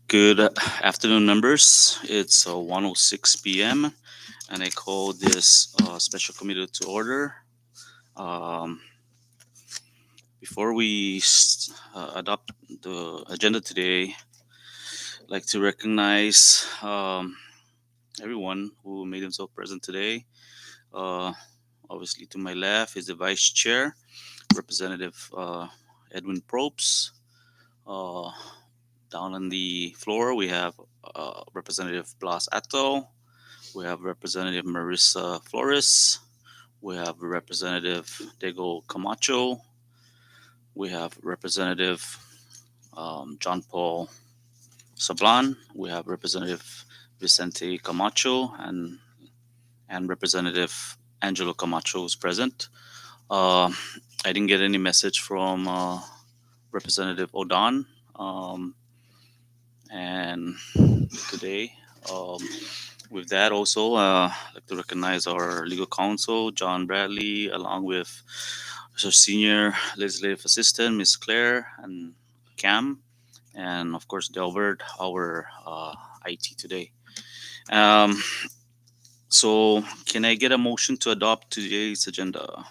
Good afternoon, members. It's 1:06 p.m. and I call this special committee to order. Um, Before we adopt the agenda today, I'd like to recognize everyone who made himself present today. Uh, Obviously, to my left is the Vice Chair, Representative Edwin Probst. Uh, Down on the floor, we have Representative Blas Atto. We have Representative Marissa Flores. We have Representative Diego Camacho. We have Representative John Paul Sablan. We have Representative Vicente Camacho and Representative Angelo Camacho is present. Uh, I didn't get any message from Representative Odan. Um, and today, um, with that, also, I'd like to recognize our legal counsel, John Bradley, along with our senior legislative assistant, Miss Claire, and Cam, and of course, Delbert, our IT today. Um, so, can I get a motion to adopt today's agenda?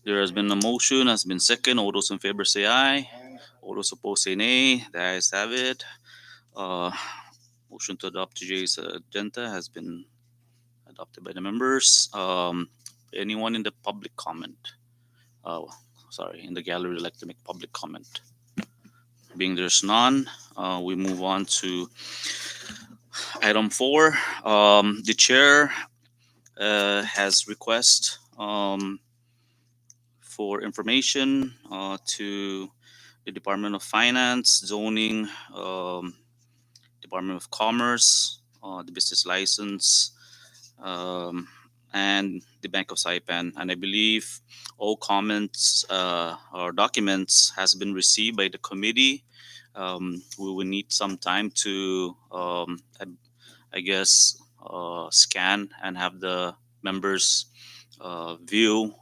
There has been a motion, has been second. All those in favor say aye. All those opposed say nay. The ayes have it. Uh, Motion to adopt today's agenda has been adopted by the members. Anyone in the public comment? Uh, Sorry, in the gallery would like to make public comment. Being there's none, we move on to item 4. The chair has request for information to the Department of Finance, Zoning, Department of Commerce, the business license, um, and the Bank of Saipan. And I believe all comments or documents has been received by the committee. We will need some time to, I guess, scan and have the members view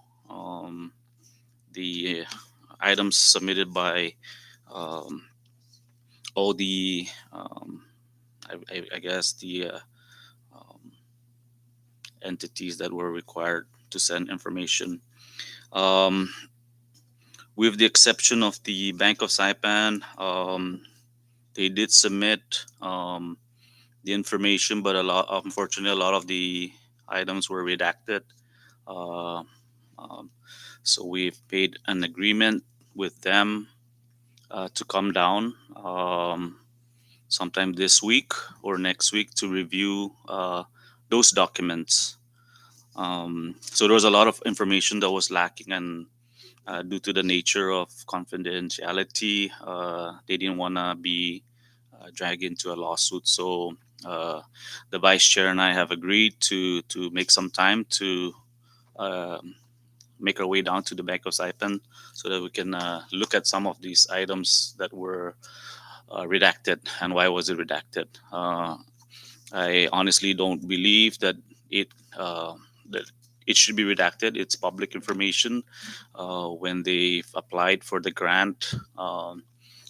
the items submitted by um, all the, I guess, the um, entities that were required to send information. Um, with the exception of the Bank of Saipan, they did submit the information, but unfortunately, a lot of the items were redacted. Uh, um, so we've made an agreement with them to come down sometime this week or next week to review those documents. So there was a lot of information that was lacking, and due to the nature of confidentiality, they didn't want to be dragged into a lawsuit. So the vice chair and I have agreed to make some time to um make our way down to the Bank of Saipan so that we can look at some of these items that were redacted and why was it redacted. I honestly don't believe that it uh, that it should be redacted. It's public information. When they've applied for the grant,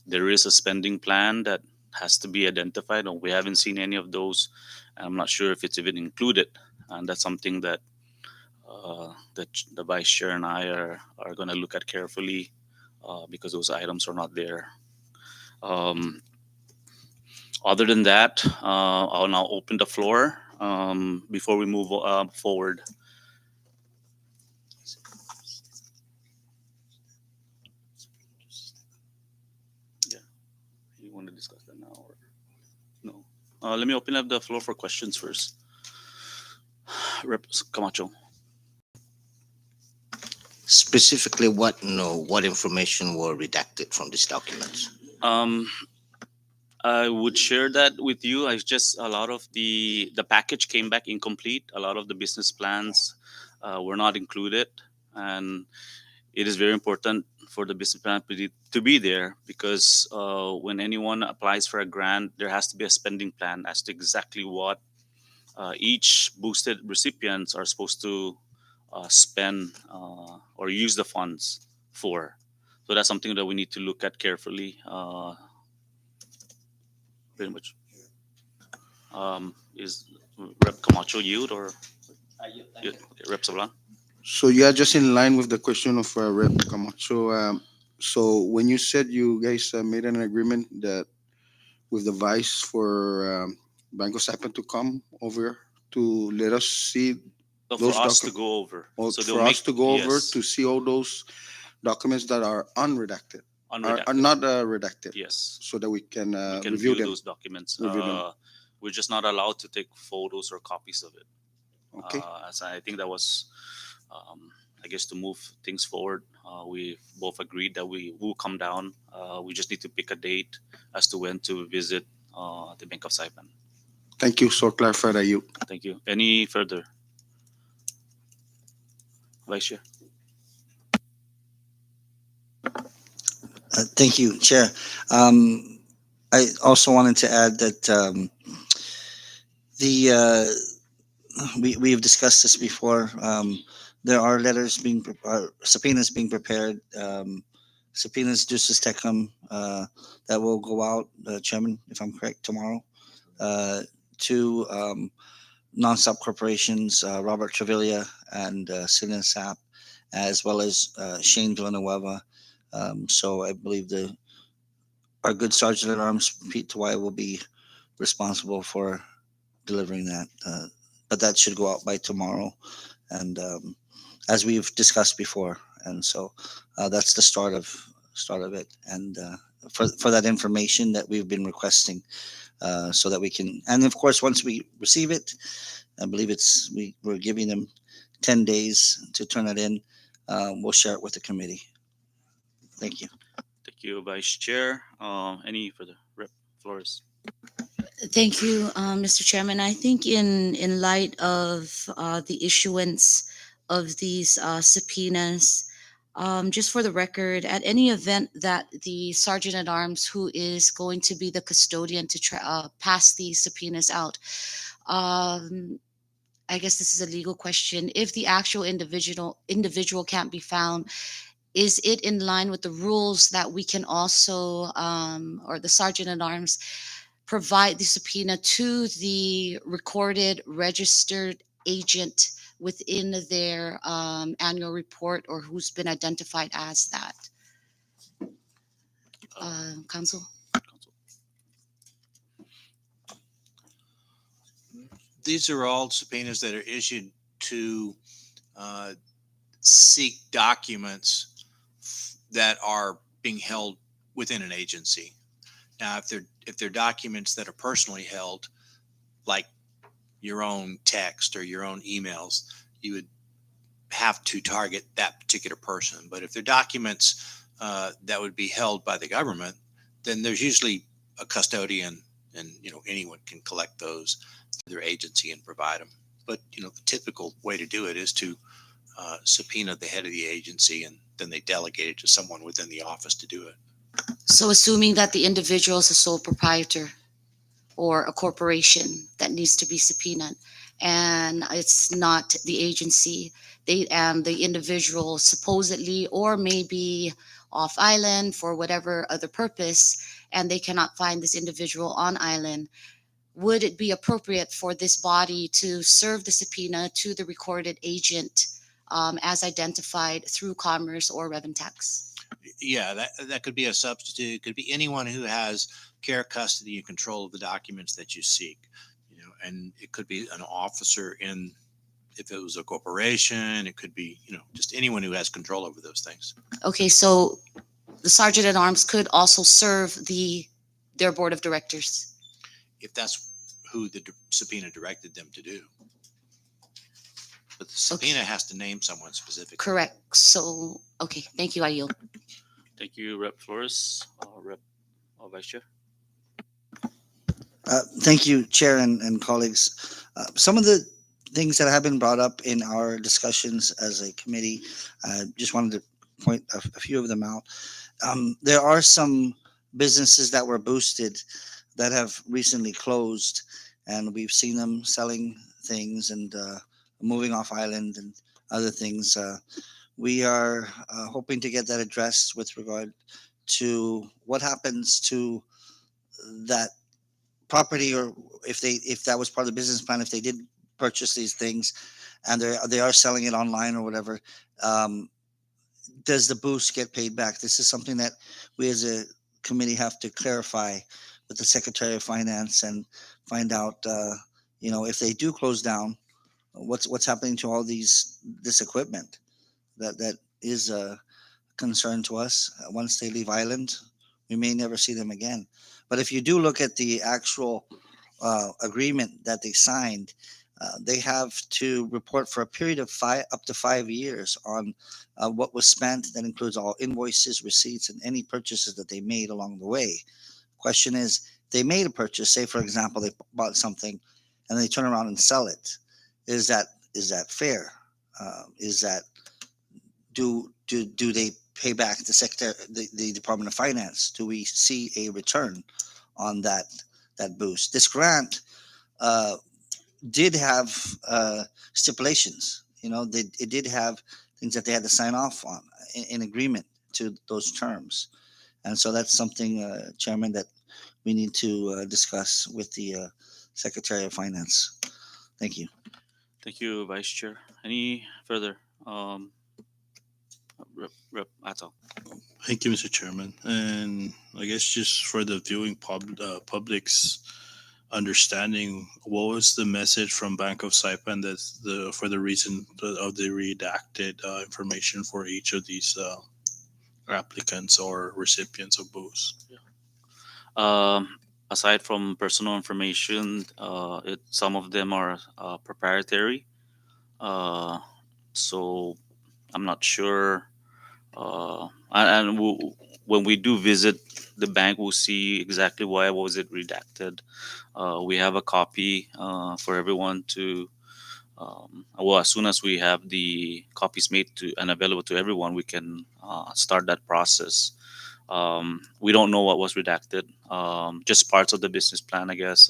there is a spending plan that has to be identified, and we haven't seen any of those. I'm not sure if it's even included, and that's something that the vice chair and I are going to look at carefully because those items are not there. Um, Other than that, I'll now open the floor before we move forward. Yeah, you want to discuss that now or no? Let me open up the floor for questions first. Rep Camacho. Specifically, what information were redacted from these documents? Um, I would share that with you. I just a lot of the package came back incomplete. A lot of the business plans were not included, and it is very important for the business plan to be there because when anyone applies for a grant, there has to be a spending plan as to exactly what each boosted recipients are supposed to spend or use the funds for. So that's something that we need to look at carefully. pretty much. Is Rep Camacho yield or okay, Rep Sablan? So yeah, just in line with the question of Rep Camacho. So when you said you guys made an agreement that with the vice for Banco Saipan to come over to let us see So for those us to documents, go over, or so they'll for us make to go over yes, to see all those documents that are unredacted, are unredacted. not redacted, Yes, so that we can we can review view them. those documents. Review them. We're just not allowed to take photos or copies of it. Okay. As I think that was, I guess, to move things forward. We both agreed that we will come down. We just need to pick a date as to when to visit the Bank of Saipan. Thank you. So clarify that you. Thank you. Any further, Vice Chair? Thank you, Chair. Um, I also wanted to add that the we have discussed this before. There are letters subpoenas being prepared. Subpoenas Ducis Tecum that will go out, Chairman, if I'm correct, tomorrow to non-stop corporations, Robert Trevilla and Cillian Sapp, as well as Shane Villanueva. So I believe our good Sergeant at Arms Pete Tawai will be responsible for delivering that. But that should go out by tomorrow, and as we've discussed before, and so that's the start of it, and for that information that we've been requesting, so that we can, and of course, once we receive it, I believe we're giving them 10 days to turn it in. We'll share it with the committee. Thank you. Thank you, Vice Chair. Any further, Rep Flores? Thank you, Mr. Chairman. I think in light of the issuance of these subpoenas, just for the record, at any event that the Sergeant at Arms, who is going to be the custodian to pass these subpoenas out, um, I guess this is a legal question. If the actual individual can't be found, is it in line with the rules that we can also, or the Sergeant at Arms, provide the subpoena to the recorded registered agent within their annual report, or who's been identified as that? Council? Council. These are all subpoenas that are issued to uh, seek documents that are being held within an agency. Now, if they're documents that are personally held, like your own text or your own emails, you would have to target that particular person. But if they're documents that would be held by the government, then there's usually a custodian, and anyone can collect those through their agency and provide them. But the typical way to do it is to subpoena the head of the agency, and then they delegate it to someone within the office to do it. So, assuming that the individual is a sole proprietor or a corporation that needs to be subpoenaed, and it's not the agency, they and the individual supposedly or maybe off island for whatever other purpose, and they cannot find this individual on island, would it be appropriate for this body to serve the subpoena to the recorded agent, as identified through Commerce or Revenue Tax? Yeah, that could be a substitute. It could be anyone who has care, custody, and control of the documents that you seek. And it could be an officer in, if it was a corporation, it could be just anyone who has control over those things. Okay, so the Sergeant at Arms could also serve their board of directors. If that's who the subpoena directed them to do. But the subpoena has to name someone specifically. Correct. So, okay, thank you. I yield. Thank you, Rep Flores. Rep Vice Chair. Thank you, Chair and colleagues. Some of the things that have been brought up in our discussions as a committee, just wanted to point a few of them out. There are some businesses that were boosted that have recently closed, and we've seen them selling things and moving off island and other things. We are hoping to get that addressed with regard to what happens to that property, or if that was part of the business plan, if they did purchase these things and they are selling it online or whatever, um, does the boost get paid back? This is something that we as a committee have to clarify with the Secretary of Finance and find out, if they do close down, what's happening to all this equipment that is a concern to us. Once they leave island, we may never see them again. But if you do look at the actual agreement that they signed, they have to report for a period of up to 5 years on what was spent. That includes all invoices, receipts, and any purchases that they made along the way. Question is, they made a purchase. Say, for example, they bought something, and they turn around and sell it. Is that fair? Is that do they pay back the Department of Finance? Do we see a return on that boost? This grant uh, did have stipulations. It did have things that they had to sign off on in agreement to those terms, and so that's something, Chairman, that we need to discuss with the Secretary of Finance. Thank you. Thank you, Vice Chair. Any further? Rep Ato. Thank you, Mr. Chairman. And I guess just for the viewing public's understanding, what was the message from Bank of Saipan that for the reason of the redacted information for each of these applicants or recipients of boosts? Um, Aside from personal information, some of them are proprietary. Uh, so I'm not sure. When we do visit the bank, we'll see exactly why was it redacted. We have a copy for everyone to. Well, as soon as we have the copies made to and available to everyone, we can start that process. We don't know what was redacted, just parts of the business plan, I guess,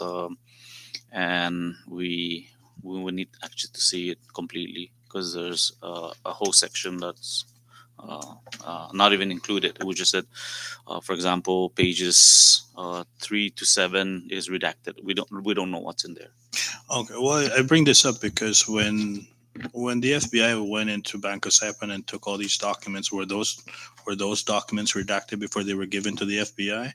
and we would need actually to see it completely because there's a whole section that's not even included. We just said, for example, pages 3 to 7 is redacted. We don't know what's in there. Okay, well, I bring this up because when the FBI went into Banco Saipan and took all these documents, were those documents redacted before they were given to the FBI?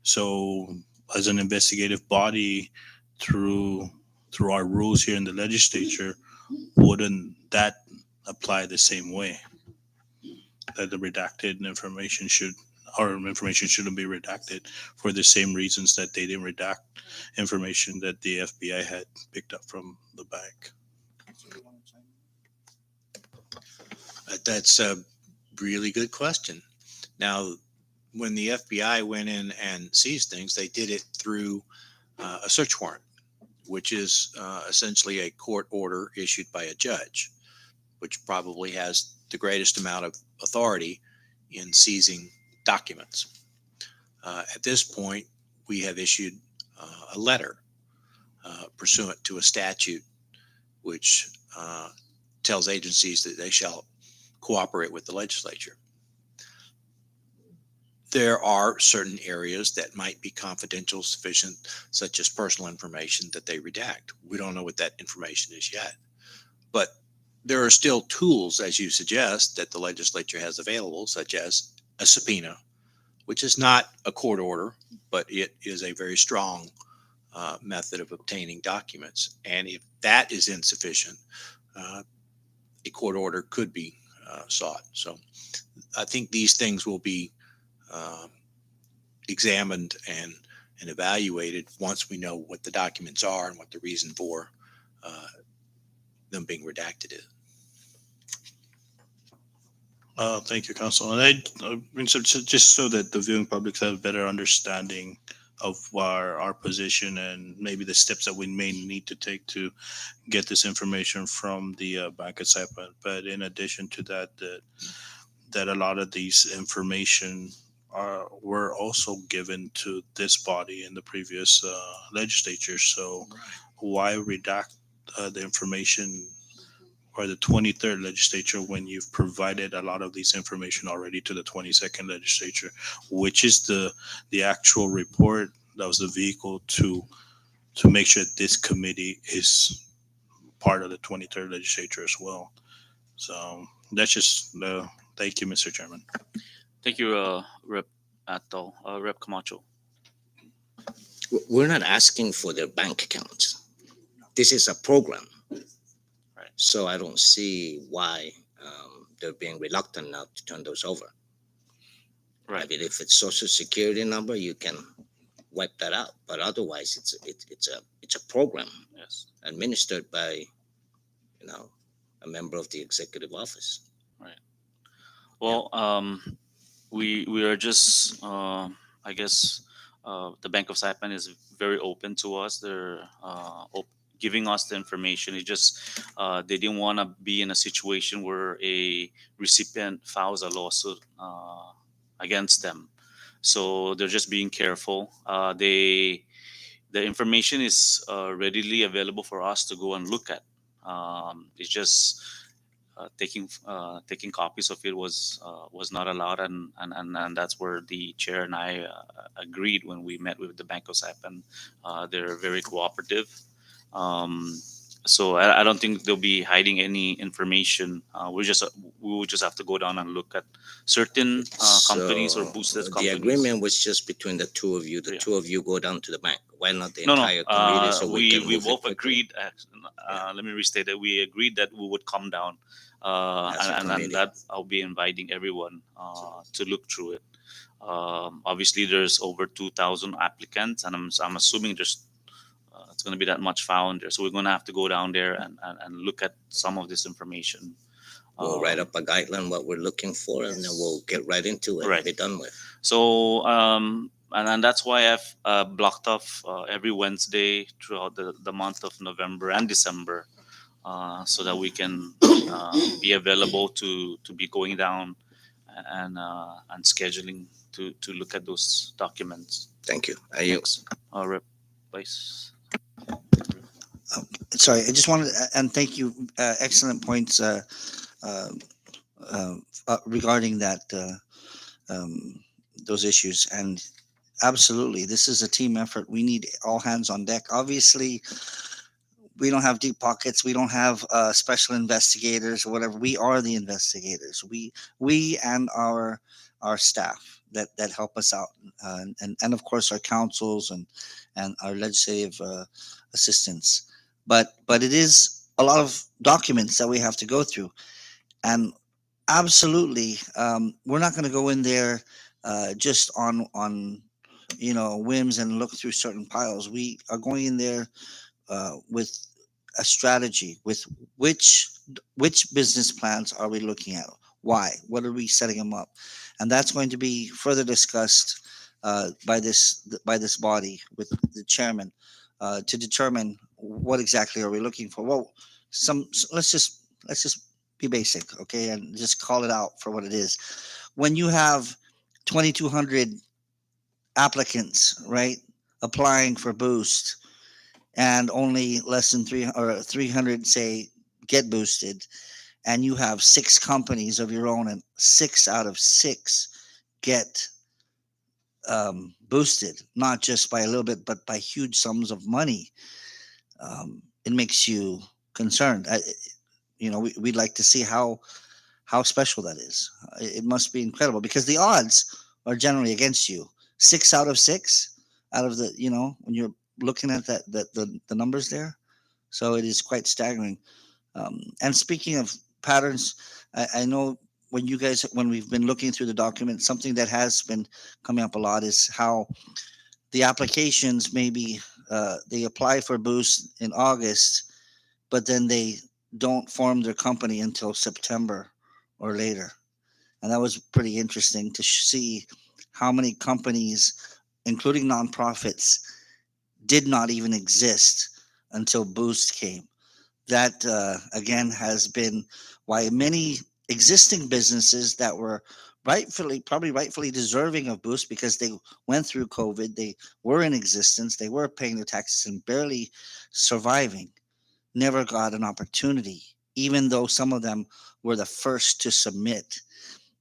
So, as an investigative body, through through our rules here in the legislature, wouldn't that apply the same way? That the redacted information should our information shouldn't be redacted for the same reasons that they didn't redact information that the FBI had picked up from the bank. That's a really good question. Now, when the FBI went in and seized things, they did it through a search warrant, which is essentially a court order issued by a judge, which probably has the greatest amount of authority in seizing documents. At this point, we have issued a letter pursuant to a statute which tells agencies that they shall cooperate with the legislature. There are certain areas that might be confidential sufficient, such as personal information, that they redact. We don't know what that information is yet. But there are still tools, as you suggest, that the legislature has available, such as a subpoena, which is not a court order, but it is a very strong method of obtaining documents. And if that is insufficient, a court order could be sought. So I think these things will be examined and evaluated once we know what the documents are and what the reason for them being redacted is. Thank you, Council. And just so that the viewing public have a better understanding of our position and maybe the steps that we may need to take to get this information from the bank at Saipan. But in addition to that, that a lot of these information were also given to this body in the previous legislature. So why redact the information or the 23rd legislature when you've provided a lot of these information already to the 22nd legislature, which is the actual report the vehicle to make sure this committee is part of the 23rd legislature as well. So that's just thank you, Mr. Chairman. Thank you, Rep. Ato, Rep. Camacho. We're not asking for their bank accounts. This is a program. Right. So I don't see why they're being reluctant now to turn those over. I Right. mean, if it's social security number, you can wipe that out. But otherwise, it's a program Yes. administered by, you know, a member of the executive office. Well, we are just I guess the Bank of Saipan is very open to us. They're giving us the information. It just they didn't want to be in a situation where a recipient files a lawsuit against them. So they're just being careful. The information is readily available for us to go and look at. It's just taking copies of it was not allowed, and that's where the chair and I agreed when we met with the Bank of Saipan. They're very cooperative. Um, so I don't think they'll be hiding any information. We will just have to go down and look at certain companies or So boosted the companies. agreement was just between the two of you. The Yeah. two of you go down to the bank. Why not the No, no. entire committee so we can We move it both quickly? agreed. Let me restate that we agreed that we would come down, As a and committee. that I'll be inviting everyone to look through it. Obviously, there's over 2,000 applicants, and I'm assuming there's it's going to be that much found there. So we're going to have to go down there and look at some of this information. We'll write Um, up a guideline what we're looking for, and then we'll get right into it. Right. And be done with. So, and that's why I've blocked off every Wednesday throughout the month of November and December, so that we can be available to be going down and scheduling to look at those documents. Thank you. Are you? Thanks. Rep. Vice. Sorry, I just wanted, and thank you, excellent points uh, uh, regarding that those issues. And absolutely, this is a team effort. We need all hands on deck. Obviously, we don't have deep pockets. We don't have special investigators or whatever. We are the investigators. We and our staff that help us out, and of course our councils and our legislative assistants. But it is a lot of documents that we have to go through, and absolutely, we're not going to go in there just on whims and look through certain piles. We are going in there with a strategy, with which which business plans are we looking at, why, what are we setting them up, and that's going to be further discussed by this body with the chairman to determine what exactly are we looking for. Well, let's just be basic, okay, and just call it out for what it is. When you have 2,200 applicants, right, applying for boost, and only less than 300 say get boosted, and you have six companies of your own, and 6 out of 6 get boosted, not just by a little bit, but by huge sums of money. It makes you concerned. We'd like to see how special that is. It must be incredible because the odds are generally against you. 6 out of 6 out of the, when you're looking at the numbers there. So it is quite staggering. And speaking of patterns, I know when we've been looking through the document, something that has been coming up a lot is how the applications maybe they apply for boost in August, but then they don't form their company until September or later. And that was pretty interesting to see how many companies, including nonprofits, did not even exist until Boost came. That again has been why many existing businesses that were probably rightfully deserving of Boost because they went through COVID, they were in existence, they were paying their taxes and barely surviving, never got an opportunity, even though some of them were the first to submit.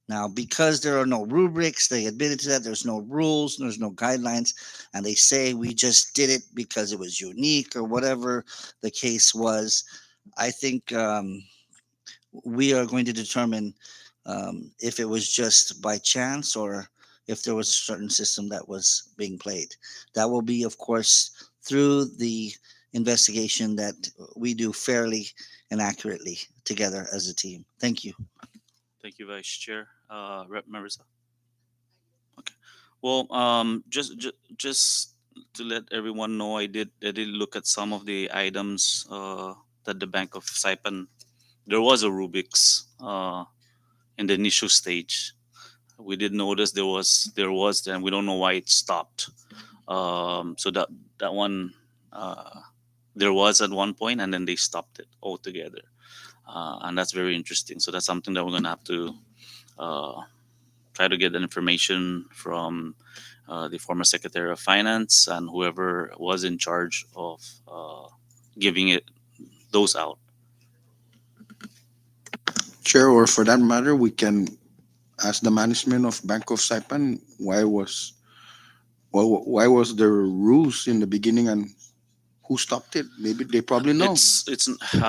Now, because there are no rubrics, they admitted to that. There's no rules, there's no guidelines, and they say we just did it because it was unique or whatever the case was. I think we are going to determine if it was just by chance or if there was a certain system that was being played. That will be, of course, through the investigation that we do fairly and accurately together as a team. Thank you. Thank you, Vice Chair. Rep Marissa. Okay. Well, just to let everyone know, I did look at some of the items that the Bank of Saipan. There was a Rubik's in the initial stage. We did notice there was, and we don't know why it stopped. So that one there was at one point, and then they stopped it altogether, and that's very interesting. So that's something that we're gonna have to uh, try to get that information from the former Secretary of Finance and whoever was in charge of giving it those out. Chair, or for that matter, we can ask the management of Bank of Saipan why was the rules in the beginning and who stopped it? Maybe they probably know. It's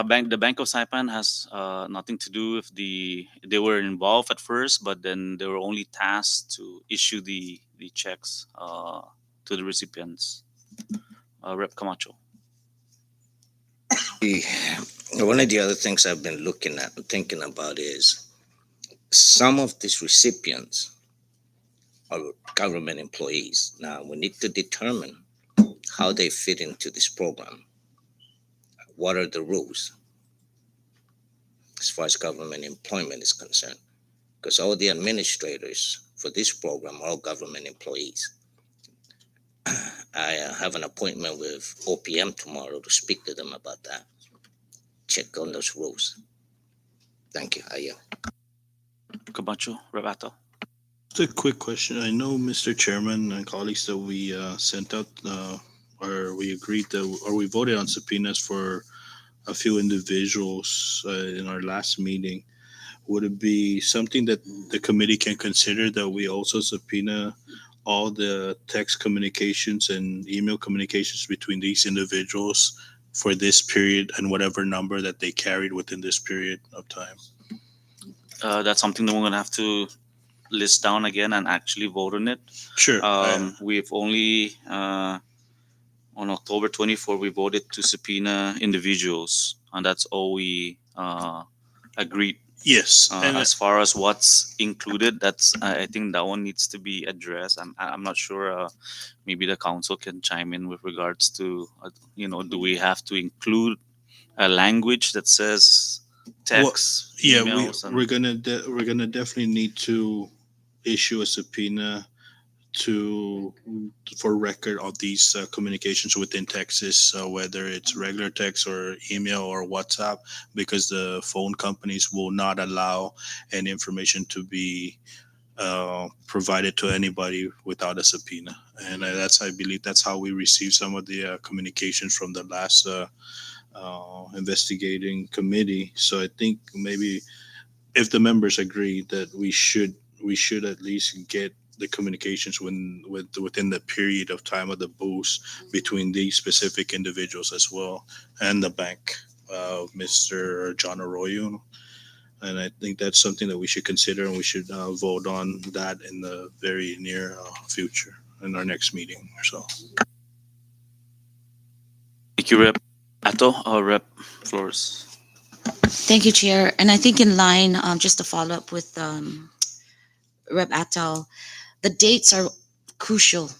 bank. The Bank of Saipan has nothing to do with They were involved at first, but then they were only tasked to issue the checks to the recipients. Rep Camacho. The- One of the other things I've been looking at and thinking about is some of these recipients are government employees. Now we need to determine how they fit into this program. What are the rules as far as government employment is concerned? Because all the administrators for this program are all government employees. I have an appointment with OPM tomorrow to speak to them about that. Check on those rules. Thank you. Camacho. Rep Ato. Just a quick question. I know, Mr. Chairman and colleagues, that we sent out or we agreed that, or we voted on subpoenas for a few individuals in our last meeting. Would it be something that the committee can consider that we also subpoena all the text communications and email communications between these individuals for this period and whatever number that they carried within this period of time? That's something that we're gonna have to list down again and actually vote on it. Sure. We've only on October 24 we voted to subpoena individuals, and that's all we agreed. Yes. And As far as what's included, that's I think that one needs to be addressed. I'm not sure. Maybe the council can chime in with regards to do we have to include a language that says text, yeah, emails, we're gonna definitely need to issue a subpoena to for record of these communications within Texas, whether it's regular text or email or WhatsApp, because the phone companies will not allow any information to be provided to anybody without a subpoena. And I believe that's how we received some of the communications from the last investigating committee. So I think maybe if the members agree that we should at least get the communications within the period of time of the boost between these specific individuals as well and the bank, Mr. John Arroyo. And I think that's something that we should consider, and we should vote on that in the very near future in our next meeting. So, Thank you, Rep Ato. Rep Flores. Thank you, Chair. And I think in line, just to follow up with Rep Atal, the dates are crucial.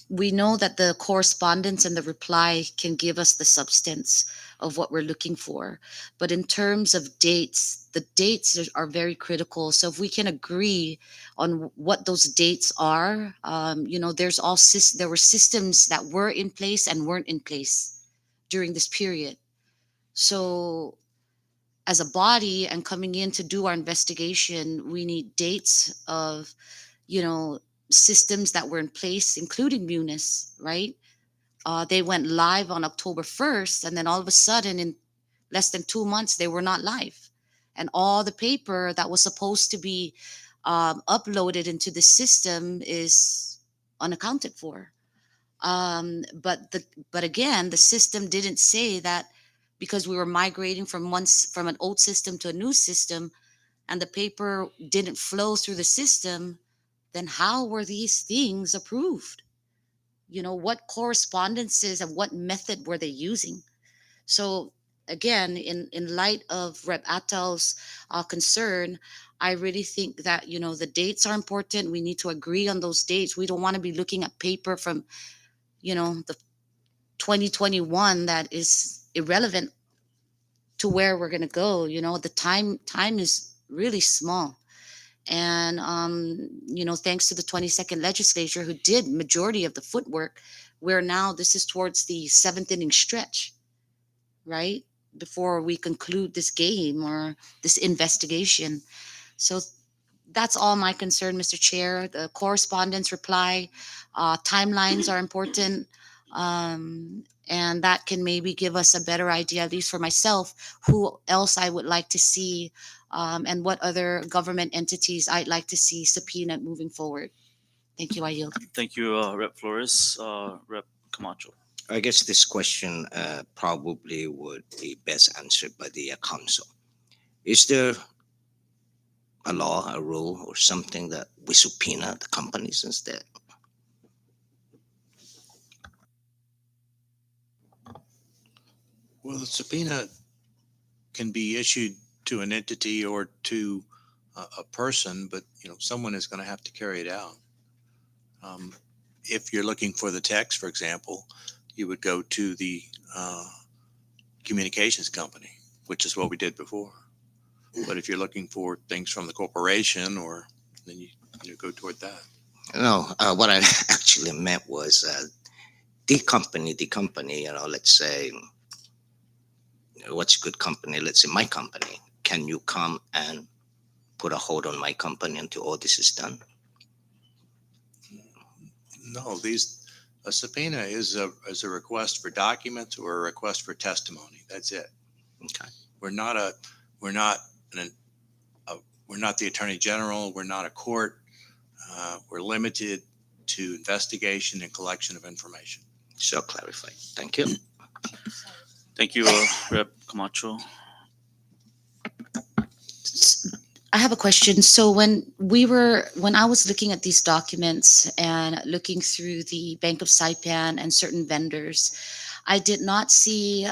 We know that the correspondence and the reply can give us the substance of what we're looking for. But in terms of dates, the dates are very critical. So if we can agree on what those dates are, there were systems that were in place and weren't in place during this period. So as a body and coming in to do our investigation, we need dates of, systems that were in place, including Munis, right? They went live on October 1st, and then all of a sudden, in less than 2 months, they were not live. and all the paper that was supposed to be uploaded into the system is unaccounted for. But again, the system didn't say that because we were migrating from an old system to a new system, and the paper didn't flow through the system, then how were these things approved? What correspondences and what method were they using? So again, in light of Rep Attal's concern, I really think that the dates are important. We need to agree on those dates. We don't want to be looking at paper from the 2021 that is irrelevant to where we're going to go. The time is really small. And thanks to the 22nd legislature who did majority of the footwork, where now this is towards the seventh inning stretch, right, before we conclude this game or this investigation. So that's all my concern, Mr. Chair. The correspondence reply, timelines are important, and that can maybe give us a better idea, at least for myself, who else I would like to see, and what other government entities I'd like to see subpoenaed moving forward. Thank you. I yield. Thank you, Rep Flores. Rep Camacho. I guess this question probably would be best answered by the council. Is there a law, a rule, or something that we subpoena the companies instead? Well, the subpoena can be issued to an entity or to a person, but someone is going to have to carry it out. If you're looking for the text, for example, you would go to the communications company, which is what we did before. But if you're looking for things from the corporation, or then you go toward that. No, what I actually meant was the company, let's say, what's a good company? Let's say my company. Can you come and put a hold on my company until all this is done? No, a subpoena is a request for documents or a request for testimony. That's it. Okay. We're not we're not the attorney general. We're not a court. We're limited to investigation and collection of information. So clarified. Thank you. Thank you, Rep Camacho. I have a question. So when I was looking at these documents and looking through the Bank of Saipan and certain vendors, I did not see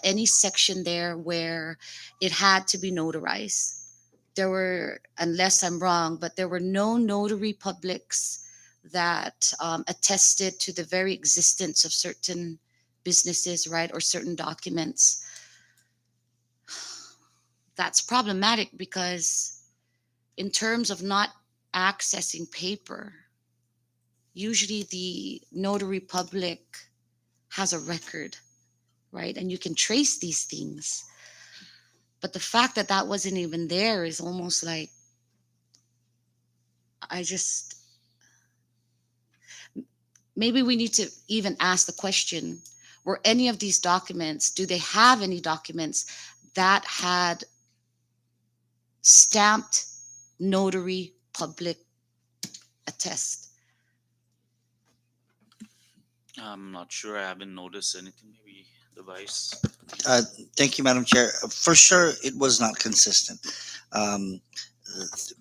any section there where it had to be notarized. There were, unless I'm wrong, but there were no notary publics that attested to the very existence of certain businesses, right, or certain documents. That's problematic because in terms of not accessing paper, usually the notary public has a record, right? And you can trace these things. But the fact that that wasn't even there is almost like, I just, maybe we need to even ask the question, were any of these documents, do they have any documents that had stamped notary public attest? I'm not sure. I haven't noticed anything. Maybe the vice. Uh, Thank you, Madam Chair. For sure, it was not consistent. Um,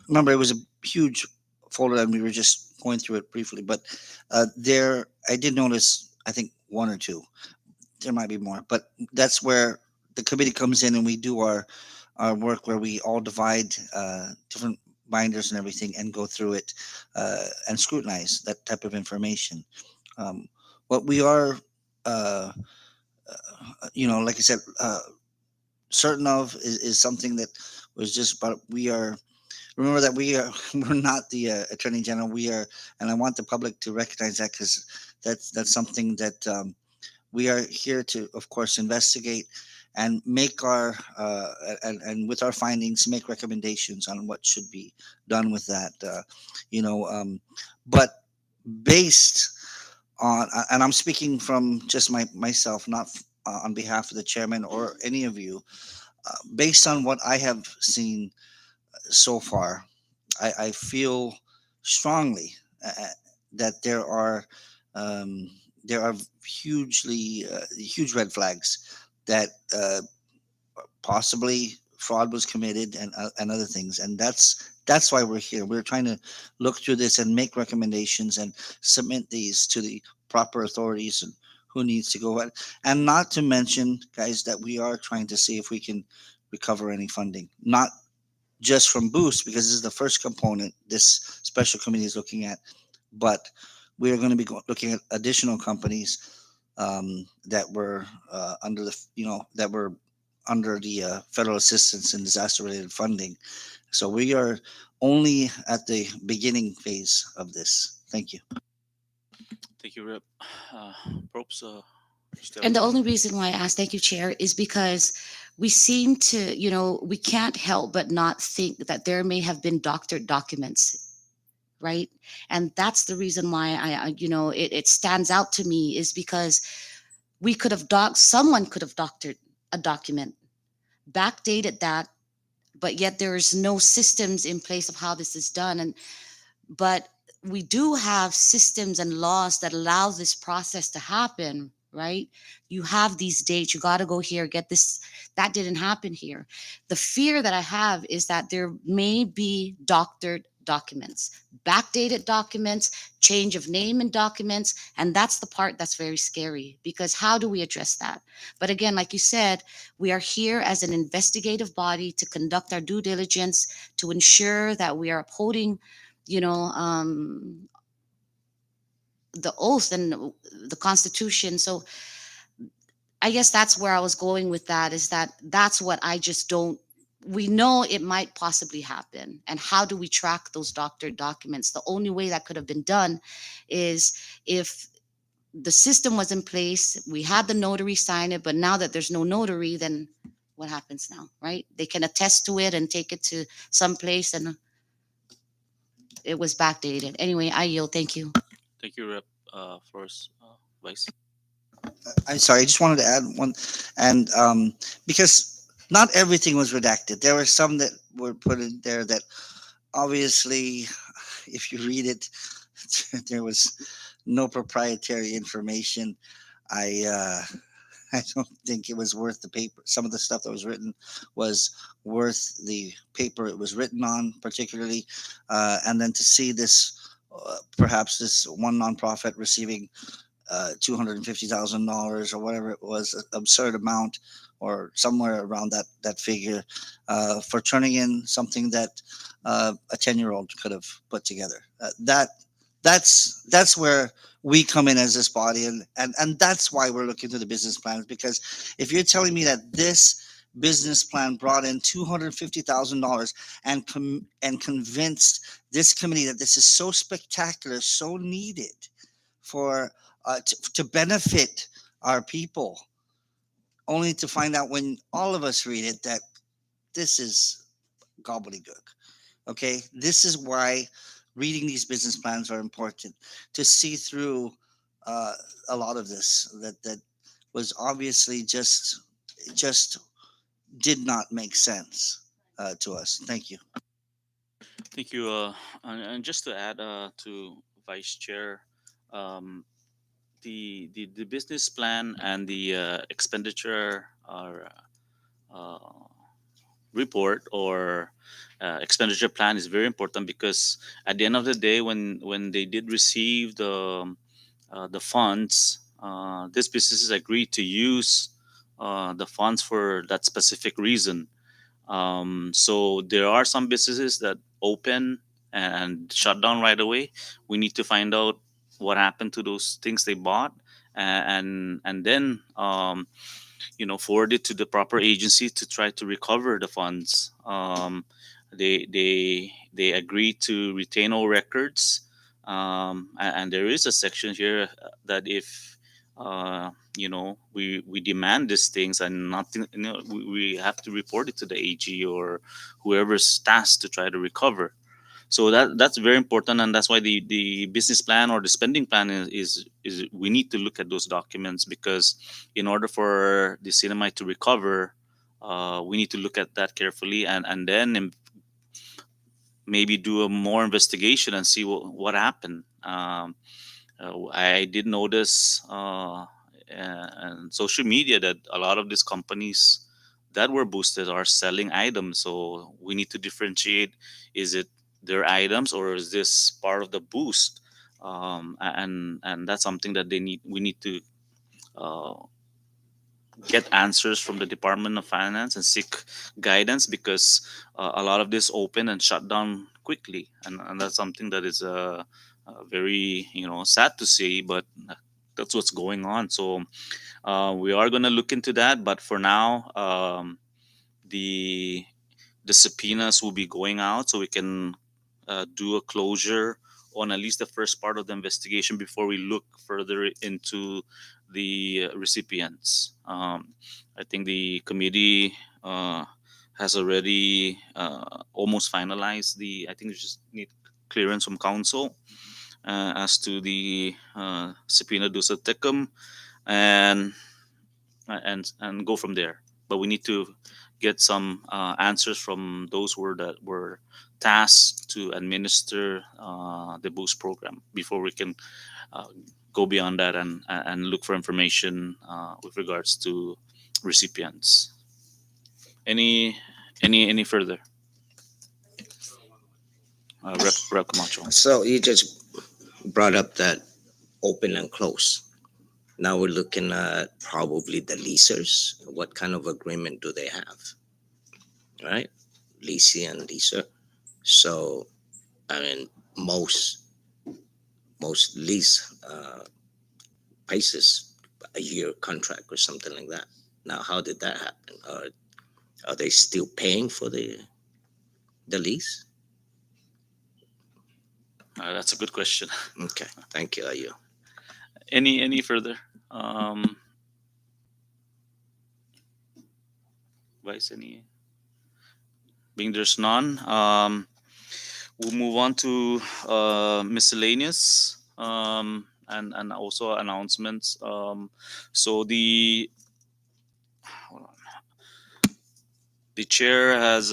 Remember, it was a huge folder, and we were just going through it briefly. But there, I did notice, I think, one or two. There might be more, but that's where the committee comes in, and we do our work where we all divide different binders and everything, and go through it and scrutinize that type of information. Um, what we are, like I said, certain of is something that was just, but we are, remember that we are, we're not the attorney general. We are, and I want the public to recognize that, because that's something that we are here to, of course, investigate and make our and with our findings, make recommendations on what should be done with that. But based on, and I'm speaking from just myself, not on behalf of the chairman or any of you. Based on what I have seen so far, I feel strongly that um, there are huge red flags that possibly fraud was committed and other things, and that's why we're here. We're trying to look through this and make recommendations and submit these to the proper authorities and who needs to go ahead, and not to mention, guys, that we are trying to see if we can recover any funding, not just from Boost, because this is the first component this special committee is looking at, but we are going to be looking at additional companies that were under the that were under the federal assistance and disaster related funding. So we are only at the beginning phase of this. Thank you. Thank you, Rep. Uh, Probes, you still have And the anything? only reason why I asked, thank you, Chair, is because we seem to, we can't help but not think that there may have been doctored documents, right? And that's the reason why it stands out to me, is because someone could have doctored a document, backdated that, but yet there's no systems in place of how this is done. But we do have systems and laws that allow this process to happen, right? You have these dates, you got to go here, get this. That didn't happen here. The fear that I have is that there may be doctored documents, backdated documents, change of name in documents, and that's the part that's very scary, because how do we address that? But again, like you said, we are here as an investigative body to conduct our due diligence, to ensure that we are upholding, you know um the oath and the Constitution. So I guess that's where I was going with that, is that that's what I just don't. We know it might possibly happen, and how do we track those doctored documents? The only way that could have been done is if the system was in place, we had the notary sign it, but now that there's no notary, then what happens now, right? They can attest to it and take it to some place, and it was backdated. Anyway, I yield. Thank you. Thank you, Rep. First, Vice. I'm sorry, I just wanted to add one, and because not everything was redacted. There were some that were put in there that obviously, if you read it, there was no proprietary information. I I don't think it was worth the paper. Some of the stuff that was written was worth the paper it was written on, particularly. And then to see this, perhaps this one nonprofit receiving $250,000 or whatever it was, absurd amount, or somewhere around that figure, for turning in something that a 10-year-old could have put together. That's where we come in as this body, and that's why we're looking to the business plans, because if you're telling me that this business plan brought in $250,000 and convinced this committee that this is so spectacular, so needed for to benefit our people, only to find out when all of us read it that this is gobbledygook. Okay, this is why reading these business plans are important, to see through uh, a lot of this that was obviously just did not make sense to us. Thank you. Thank you. And just to add to Vice Chair, um, the business plan and the expenditure or uh, report or expenditure plan is very important, because at the end of the day, when they did receive the funds, these businesses agreed to use the funds for that specific reason. So there are some businesses that open and shut down right away. We need to find out what happened to those things they bought, and then forward it to the proper agency to try to recover the funds. They agree to retain all records, and there is a section here that if we demand these things, and nothing, we have to report it to the AG or whoever's tasked to try to recover. So that's very important, and that's why the business plan or the spending plan is we need to look at those documents, because in order for the cinema to recover, we need to look at that carefully, and then maybe do a more investigation and see what happened. I did notice on social media that a lot of these companies that were boosted are selling items. So we need to differentiate: is it their items, or is this part of the boost? And that's something that we need to uh, get answers from the Department of Finance and seek guidance, because a lot of this open and shut down quickly, and that's something that is very sad to see, but that's what's going on. So we are going to look into that, but for now, the the subpoenas will be going out, so we can do a closure on at least the first part of the investigation before we look further into the recipients. I think the committee has already almost finalized I think we just need clearance from council as to the subpoena duce tecum, and and go from there. But we need to get some answers from those that were tasked to administer the boost program before we can uh, go beyond that and look for information with regards to recipients. Any further? Rep Camacho. So you just brought up that open and close. Now we're looking at probably the leasers. What kind of agreement do they have? Right? Leasing and leaser. So I mean, most lease places a year contract or something like that. Now, how did that happen? Are they still paying for the lease? That's a good question. Okay, thank you. Are you? Any further? Vice, any? Being there's none, we'll move on to miscellaneous, and also announcements. So hold on. The chair has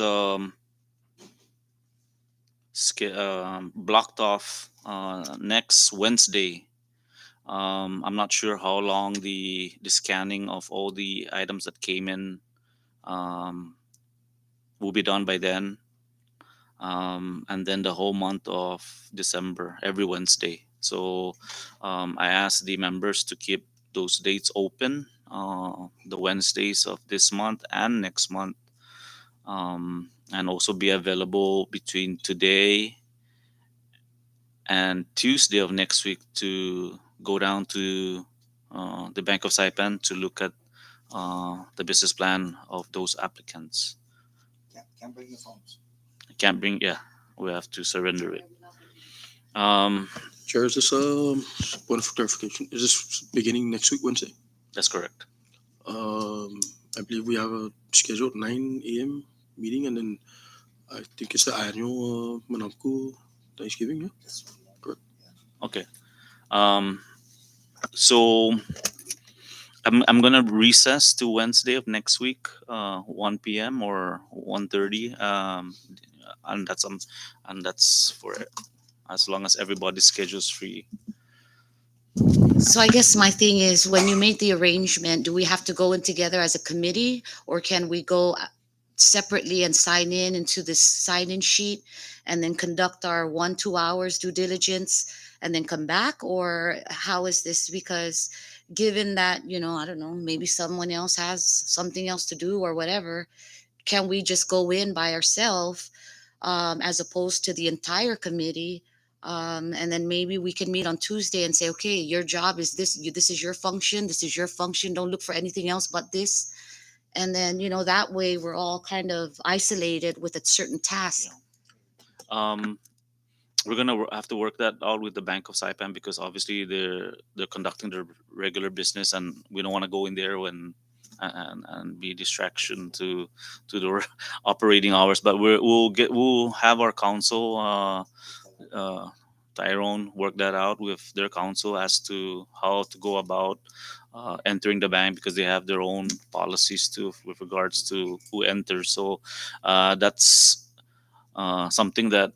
blocked off next Wednesday. I'm not sure how long the scanning of all the items that came in um, will be done by then, and then the whole month of December, every Wednesday. So I asked the members to keep those dates open, the Wednesdays of this month and next month, and also be available between today and Tuesday of next week to go down to the Bank of Saipan to look at the business plan of those applicants. Can't bring the phones. I can't bring, yeah, we have to surrender it. Um, Chair, is this point of clarification? Is this beginning next week, Wednesday? that's correct. I believe we have a scheduled 9 a.m. meeting, and then I think it's the annual Manamku Thanksgiving. Yeah, correct. Okay. Um, so I'm gonna recess to Wednesday of next week, 1 p.m. or 1:30, and that's for as long as everybody's schedule's free. So I guess my thing is, when you make the arrangement, do we have to go in together as a committee, or can we go separately and sign in into this sign-in sheet and then conduct our 1 2 hours due diligence and then come back? Or how is this? Because given that, I don't know, maybe someone else has something else to do or whatever, can we just go in by ourselves, as opposed to the entire committee? And then maybe we can meet on Tuesday and say, okay, your job is this. This is your function. This is your function. Don't look for anything else but this. And then, that way we're all kind of isolated with a certain task. Um, we're gonna have to work that out with the Bank of Saipan, because obviously they're conducting their regular business, and we don't want to go in there and be distraction to the operating hours. But we'll have our council, Tyrone, work that out with their council as to how to go about entering the bank, because they have their own policies too with regards to who enters. So that's something that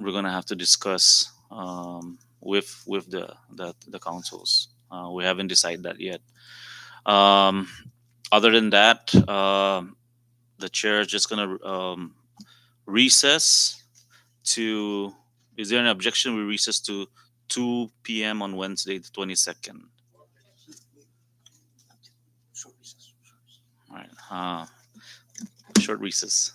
we're gonna have to discuss with the councils. We haven't decided that yet. Um, Other than that, the chair is just gonna recess to. Is there an objection? We recess to 2 p.m. on Wednesday, the 22nd. All right. Short recess.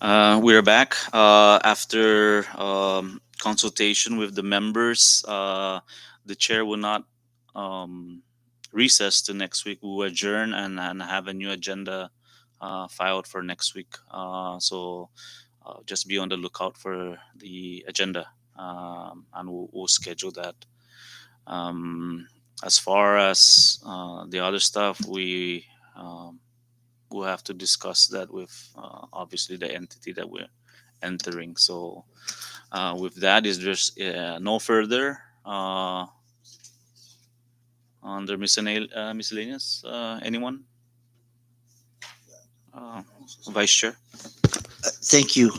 We're back after consultation with the members. The chair will not recess to next week. We will adjourn and have a new agenda filed for next week. So just be on the lookout for the agenda, and we'll schedule that. As far as the other stuff, we'll have to discuss that with obviously the entity that we're entering. So with that, is there's no further under miscellaneous? Anyone? Uh, Vice Chair. Thank you,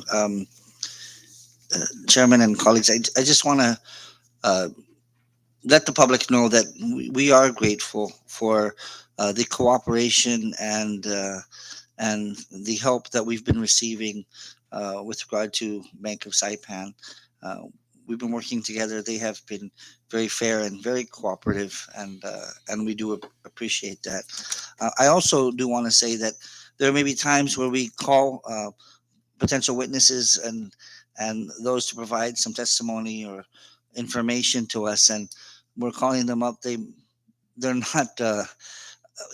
Chairman and colleagues. I just want to uh, let the public know that we are grateful for the cooperation and the help that we've been receiving with regard to Bank of Saipan. Uh, we've been working together. They have been very fair and very cooperative, and we do appreciate that. I also do want to say that there may be times where we call potential witnesses and those to provide some testimony or information to us, and we're calling them up. They're not.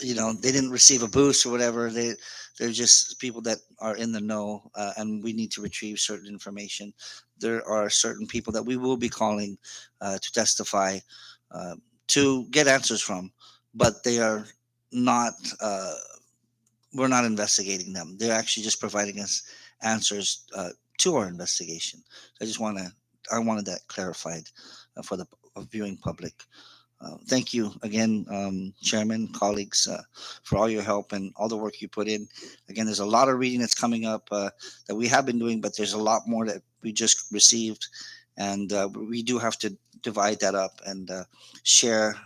They didn't receive a boost or whatever. They're just people that are in the know, and we need to retrieve certain information. There are certain people that we will be calling to testify, uh, to get answers from, but they are not. We're not investigating them. They're actually just providing us answers to our investigation. I just want to. I wanted that clarified for the viewing public. Thank you again, Chairman, colleagues, for all your help and all the work you put in. Again, there's a lot of reading that's coming up that we have been doing, but there's a lot more that we just received, and we do have to divide that up and share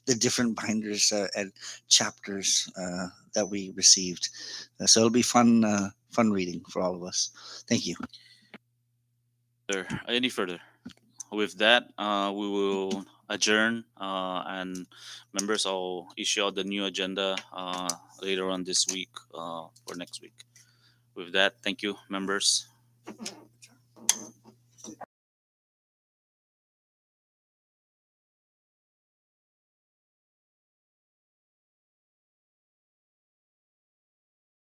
the different binders and chapters that we received. So it'll be fun reading for all of us. Thank you. Any further? With that, we will adjourn, and members, I'll issue out the new agenda later on this week for next week. With that, thank you, members.